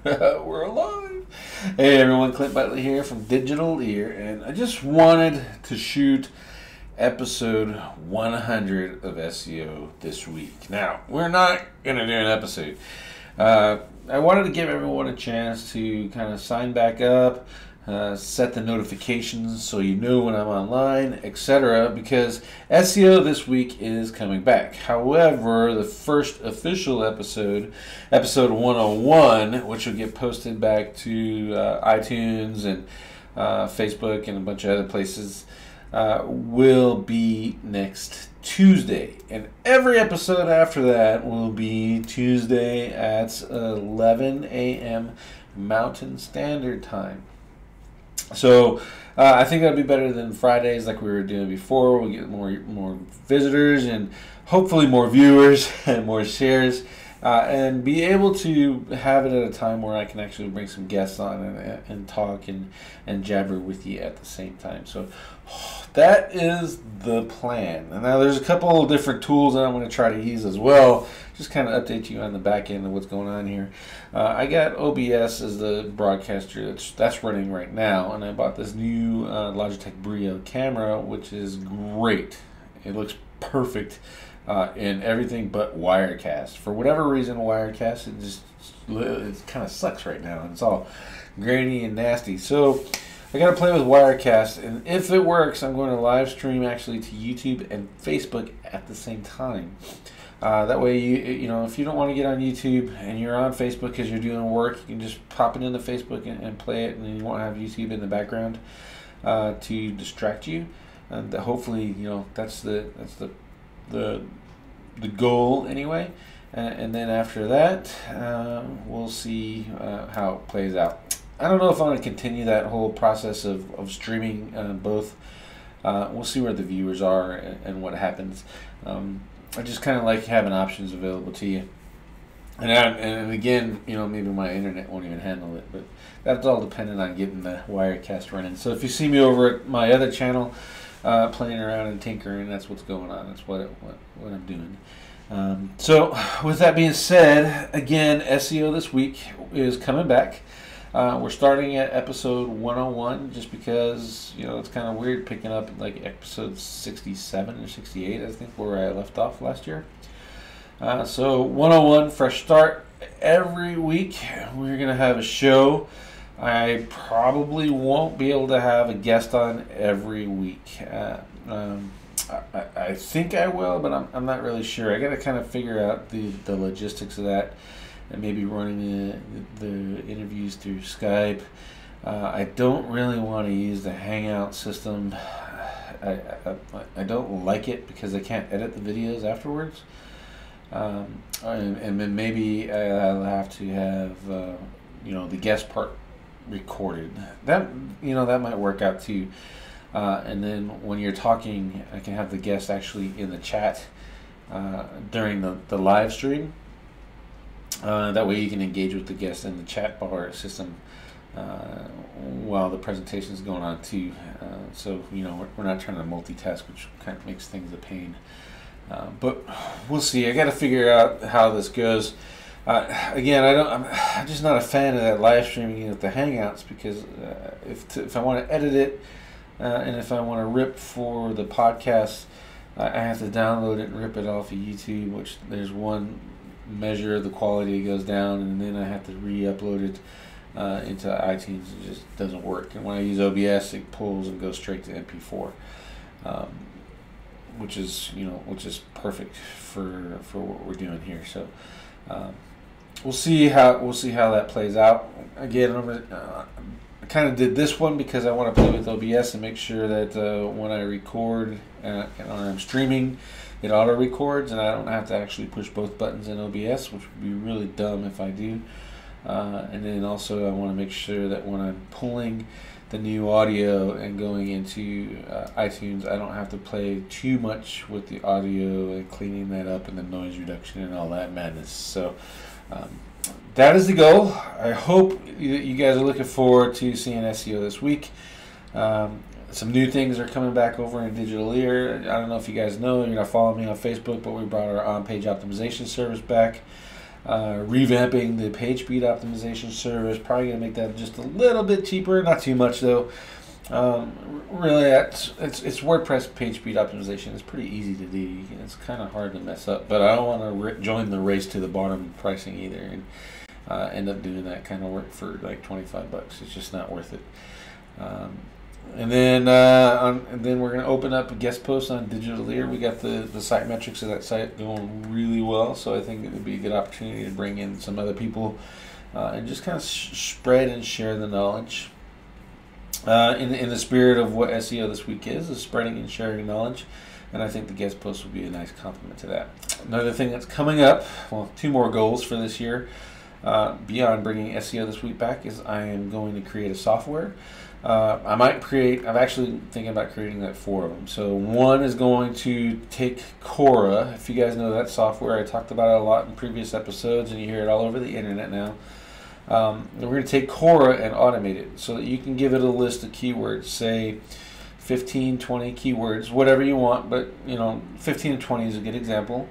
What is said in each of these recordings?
We're alive. Hey everyone, Clint Butley here from Digital Ear, and I just wanted to shoot episode 100 of SEO this week. Now, we're not going to do an episode. I wanted to give everyone a chance to kind of sign back up, set the notifications so you know when I'm online, etc. Because SEO this week is coming back. However, the first official episode 101, which will get posted back to iTunes and Facebook and a bunch of other places, will be next Tuesday. And every episode after that will be Tuesday at 11 a.m. Mountain Standard Time. So I think that'll be better than Fridays like we were doing before. We'll get more visitors and hopefully more viewers and more shares, and be able to have it at a time where I can actually bring some guests on and talk and jabber with you at the same time. So that is the plan. And now there's a couple of different tools that I'm going to try to use as well. Just kind of update you on the back end of what's going on here. I got OBS as the broadcaster that's running right now, and I bought this new Logitech Brio camera, which is great. It looks perfect in everything but Wirecast. For whatever reason, Wirecast it kind of sucks right now, and it's all grainy and nasty. So I got to play with Wirecast, and if it works, I'm going to live stream actually to YouTube and Facebook at the same time. That way, you know, if you don't want to get on YouTube and you're on Facebook because you're doing work, you can just pop it into Facebook and play it, and then you won't have YouTube in the background to distract you. And hopefully, you know, that's the goal anyway. And then after that, we'll see how it plays out. I don't know if I'm going to continue that whole process of streaming both. We'll see where the viewers are and what happens. I just kind of like having options available to you. And again, you know, maybe my internet won't even handle it, but that's all dependent on getting the Wirecast running. So if you see me over at my other channel playing around and tinkering, that's what's going on. That's what I'm doing. So with that being said, again, SEO this week is coming back. We're starting at episode 101 just because, you know, it's kind of weird picking up like episode 67 or 68, I think, where I left off last year. So 101, fresh start. Every week we're going to have a show. I probably won't be able to have a guest on every week. I think I will, but I'm not really sure. I got to kind of figure out the logistics of that. And maybe running the interviews through Skype. I don't really want to use the Hangout system. I don't like it because I can't edit the videos afterwards. And then maybe I'll have to have you know, the guest part recorded. That, you know, that might work out too. And then when you're talking, I can have the guest actually in the chat during the live stream. That way you can engage with the guests in the chat bar system while the presentation is going on too. So, you know, we're not trying to multitask, which kind of makes things a pain. But we'll see. I got to figure out how this goes. Again, I'm just not a fan of that live streaming with the Hangouts because if I want to edit it and if I want to rip for the podcast, I have to download it and rip it off of YouTube, which there's one measure of the quality goes down, and then I have to re-upload it into iTunes. It just doesn't work. And when I use OBS, it pulls and goes straight to MP4, which is perfect for what we're doing here. So we'll see how that plays out. Again, I kind of did this one because I want to play with OBS and make sure that when I record and I'm streaming, it auto records and I don't have to actually push both buttons in OBS, which would be really dumb if I do. And then also I want to make sure that when I'm pulling the new audio and going into iTunes, I don't have to play too much with the audio and cleaning that up and the noise reduction and all that madness. So that is the goal. I hope you guys are looking forward to seeing SEO this week. Some new things are coming back over in Digital Ear. I don't know if you guys know, you're not following me on Facebook, but we brought our on-page optimization service back. revamping the page speed optimization service. Probably going to make that just a little bit cheaper, not too much though. Really, it's WordPress page speed optimization. It's pretty easy to do. It's kind of hard to mess up, but I don't want to join the race to the bottom pricing either, and end up doing that kind of work for like $25. It's just not worth it. And then we're going to open up a guest post on Digital Ear. We got the site metrics of that site going really well, so I think it would be a good opportunity to bring in some other people and just kind of spread and share the knowledge. In the spirit of what SEO this week is spreading and sharing knowledge, and I think the guest post will be a nice complement to that. Another thing that's coming up, well, 2 more goals for this year, beyond bringing SEO this week back, is I am going to create a software. I'm actually thinking about creating like 4 of them. So one is going to take Quora. If you guys know that software, I talked about it a lot in previous episodes, and you hear it all over the internet now. We're going to take Quora and automate it so that you can give it a list of keywords, say 15, 20 keywords, whatever you want, but 15 to 20 is a good example.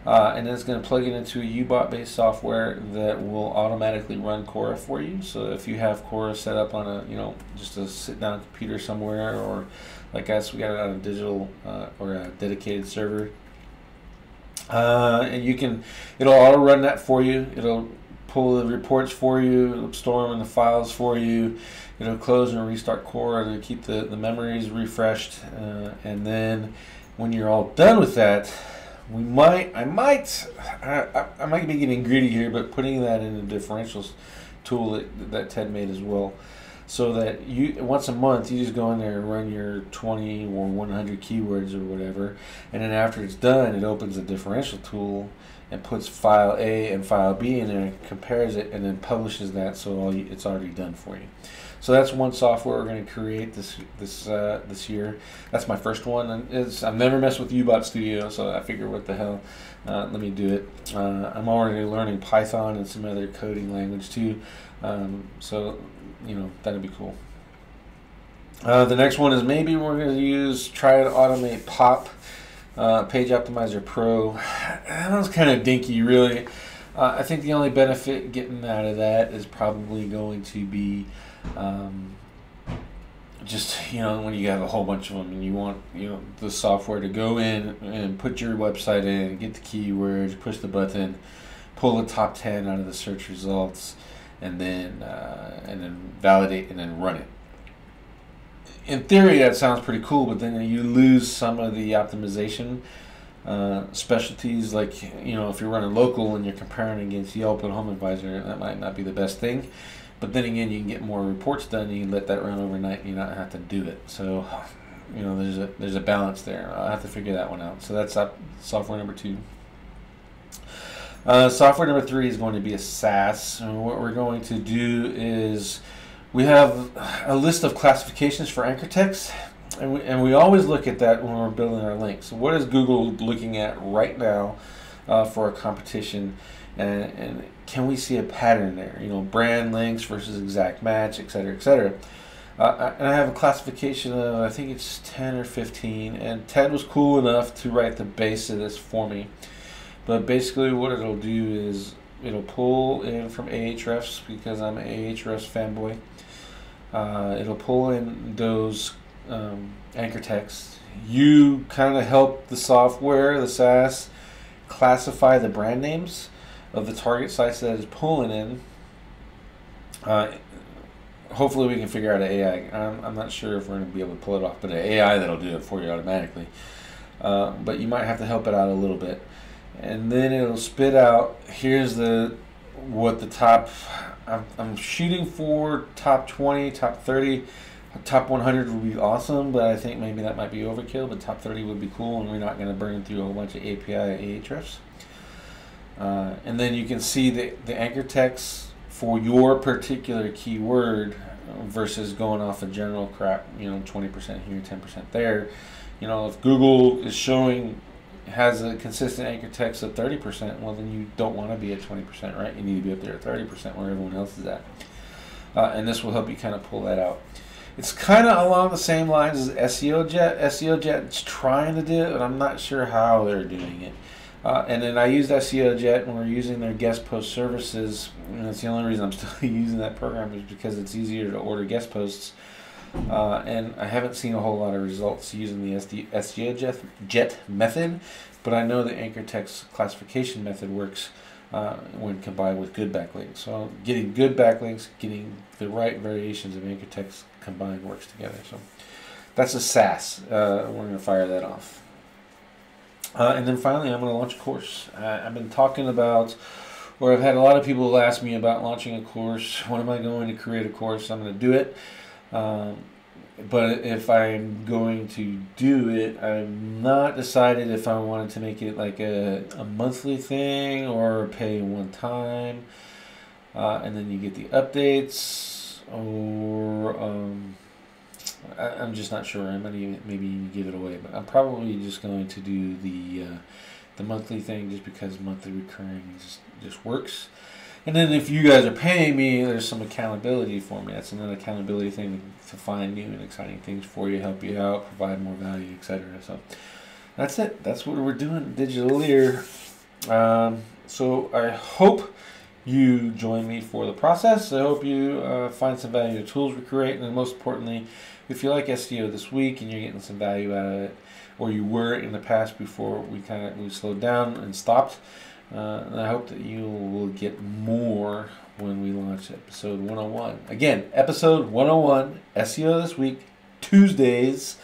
And then it's going to plug it into a U-bot-based software that will automatically run Quora for you. So if you have Quora set up on a, just a sit-down computer somewhere, or like us, we got it on a digital or a dedicated server, and it'll auto-run that for you. It'll pull the reports for you, it'll store them in the files for you, it'll close and restart Quora to keep the memories refreshed, and then when you're all done with that, I might be getting greedy here, but putting that in a differentials tool that Ted made as well, so that once a month you just go in there and run your 20 or 100 keywords or whatever, and then after it's done, it opens a differential tool and puts file A and file B in there and compares it, and then publishes that, so it's already done for you. So that's one software we're going to create this year. That's my first one. I've never messed with U-Bot Studio, so I figured, what the hell, let me do it. I'm already learning Python and some other coding language too, so that'd be cool. The next one is maybe we're going to try to automate POP. Page Optimizer Pro. That was kind of dinky, really. I think the only benefit getting out of that is probably going to be just when you have a whole bunch of them and you want the software to go in and put your website in, get the keywords, push the button, pull the top 10 out of the search results, and then validate and then run it. In theory, that sounds pretty cool, but then you lose some of the optimization specialties. Like, if you're running local and you're comparing against Yelp and Home Advisor, that might not be the best thing. But then again, you can get more reports done. You can let that run overnight and you not have to do it. So, there's a balance there. I'll have to figure that one out. So that's software number 2. Software number 3 is going to be a SaaS. And what we're going to do is, we have a list of classifications for anchor text, and we always look at that when we're building our links. So what is Google looking at right now for a competition, and can we see a pattern there? Brand links versus exact match, etc., etc. And I have a classification of, I think it's 10 or 15, and Ted was cool enough to write the base of this for me. But basically what it'll do is it'll pull in from Ahrefs, because I'm an Ahrefs fanboy. It'll pull in those anchor texts. You kind of help the software, the SaaS, classify the brand names of the target sites that it's pulling in. Hopefully we can figure out an AI. I'm not sure if we're going to be able to pull it off, but an AI that'll do it for you automatically. But you might have to help it out a little bit. And then it'll spit out, here's what the top, I'm shooting for top 20, top 30, top 100 would be awesome, but I think maybe that might be overkill, but top 30 would be cool, and we're not going to burn through a whole bunch of API Ahrefs. And then you can see the anchor text for your particular keyword versus going off of general crap, 20% here, 10% there. If Google is has a consistent anchor text of 30%, well, then you don't want to be at 20%, right? You need to be up there at 30% where everyone else is at. And this will help you kind of pull that out. It's kind of along the same lines as SEO Jet. SEO Jet's trying to do it, but I'm not sure how they're doing it. And then I used SEO Jet when we're using their guest post services. And that's the only reason I'm still using that program, is because it's easier to order guest posts. And I haven't seen a whole lot of results using the SEO Jet method, but I know the anchor text classification method works when combined with good backlinks. So getting good backlinks, getting the right variations of anchor text combined works together. So that's a SaaS. We're going to fire that off. And then finally, I'm going to launch a course. I've been talking about, or I've had a lot of people ask me about launching a course. When am I going to create a course? I'm going to do it. But if I'm going to do it, I'm not decided if I wanted to make it like a monthly thing or pay one time. And then you get the updates, or I'm just not sure. I might maybe even give it away, but I'm probably just going to do the monthly thing, just because monthly recurring just works. And then if you guys are paying me, there's some accountability for me. That's another accountability thing to find new and exciting things for you, help you out, provide more value, etc. So that's it. That's what we're doing, Digital Ear. So I hope you join me for the process. I hope you find some value in the tools we create, and then most importantly, if you like SEO this week and you're getting some value out of it, or you were in the past before we slowed down and stopped, and I hope that you will get more when we launch episode 101. Again, episode 101, SEO This Week, Tuesdays,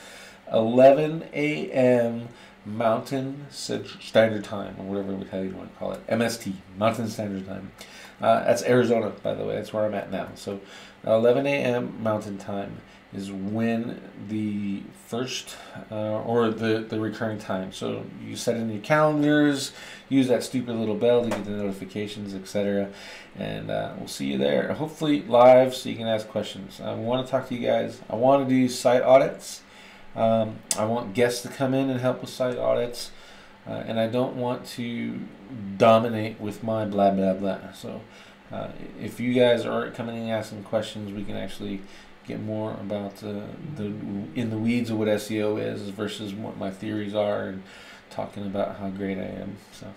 11 a.m. Mountain Standard Time, or whatever you want to call it, MST, Mountain Standard Time. That's Arizona, by the way. That's where I'm at now. So 11 a.m. Mountain Time is when the first or the recurring time. So you set in your calendars, use that stupid little bell to get the notifications, etc. And we'll see you there. Hopefully live, so you can ask questions. I want to talk to you guys. I want to do site audits. I want guests to come in and help with site audits. And I don't want to dominate with my blah, blah, blah. So if you guys are coming in and asking questions, we can actually get more about the in the weeds of what SEO is versus what my theories are, and talking about how great I am. So,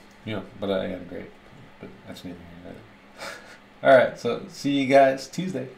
but I am great. But that's neither here nor there. All right, so see you guys Tuesday.